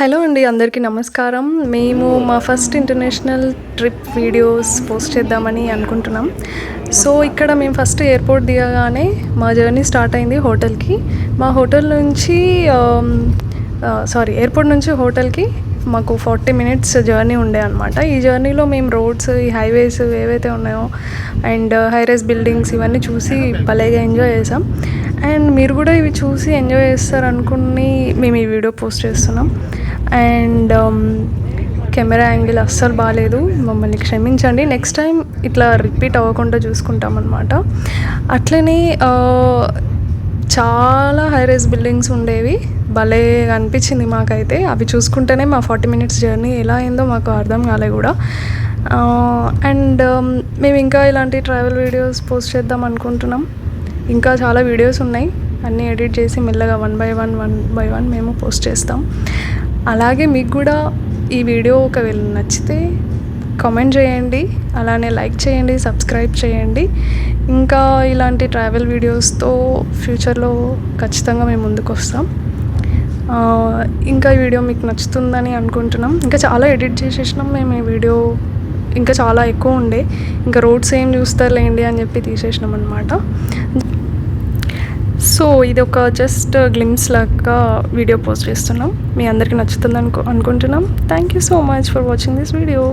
Hello అండి, అందరికీ నమస్కారం. మేము మా first international trip videos post చేద్దామని అనుకుంటున్నాం. సో ఇక్కడ మేము ఫస్ట్ ఎయిర్పోర్ట్ దిగగానే మా జర్నీ స్టార్ట్ అయింది హోటల్కి. మా హోటల్ నుంచి ఎయిర్పోర్ట్ నుంచి హోటల్కి మాకు 40 minutes జర్నీ ఉండే అనమాట. ఈ జర్నీలో మేము రోడ్స్, ఈ హైవేస్ ఏవైతే ఉన్నాయో అండ్ హైరైజ్ బిల్డింగ్స్ ఇవన్నీ చూసి భలేగా ఎంజాయ్ చేసాం. అండ్ మీరు కూడా ఇవి చూసి ఎంజాయ్ చేస్తారనుకుని మేము ఈ వీడియో పోస్ట్ చేస్తున్నాం. అండ్ కెమెరా యాంగిల్ అస్సలు బాగాలేదు, మమ్మల్ని క్షమించండి. నెక్స్ట్ టైం ఇట్లా రిపీట్ అవ్వకుండా చూసుకుంటాం అనమాట. అట్లనే చాలా హైరైజ్ బిల్డింగ్స్ ఉండేవి, భలే అనిపించింది మాకైతే. అవి చూసుకుంటేనే మా 40 minutes జర్నీ ఎలా అయిందో మాకు అర్థం కాలే కూడా. అండ్ మేము ఇంకా ఇలాంటి ట్రావెల్ వీడియోస్ పోస్ట్ చేద్దాం అనుకుంటున్నాం. ఇంకా చాలా వీడియోస్ ఉన్నాయి, అన్నీ ఎడిట్ చేసి మెల్లగా వన్ బై వన్ మేము పోస్ట్ చేస్తాం. అలాగే మీకు కూడా ఈ వీడియో ఒకవేళ నచ్చితే కామెంట్ చేయండి, అలానే లైక్ చేయండి, సబ్స్క్రైబ్ చేయండి. ఇంకా ఇలాంటి ట్రావెల్ వీడియోస్తో ఫ్యూచర్లో ఖచ్చితంగా మేము ముందుకు వస్తాం. ఇంకా ఈ వీడియో మీకు నచ్చుతుందని అనుకుంటున్నాం. ఇంకా చాలా ఎడిట్ చేసేసినాం మేము ఈ వీడియో, ఇంకా చాలా ఎక్కువ ఉండే. ఇంకా రోడ్స్ ఏం చూస్తారులేండి అని చెప్పి తీసేసినాం అనమాట. సో ఇది ఒక జస్ట్ గ్లిమ్స్ లాగా వీడియో పోస్ట్ చేస్తున్నాం. మీ అందరికీ నచ్చుతుంది అనుకుంటున్నాం. Thank you so much for watching this video.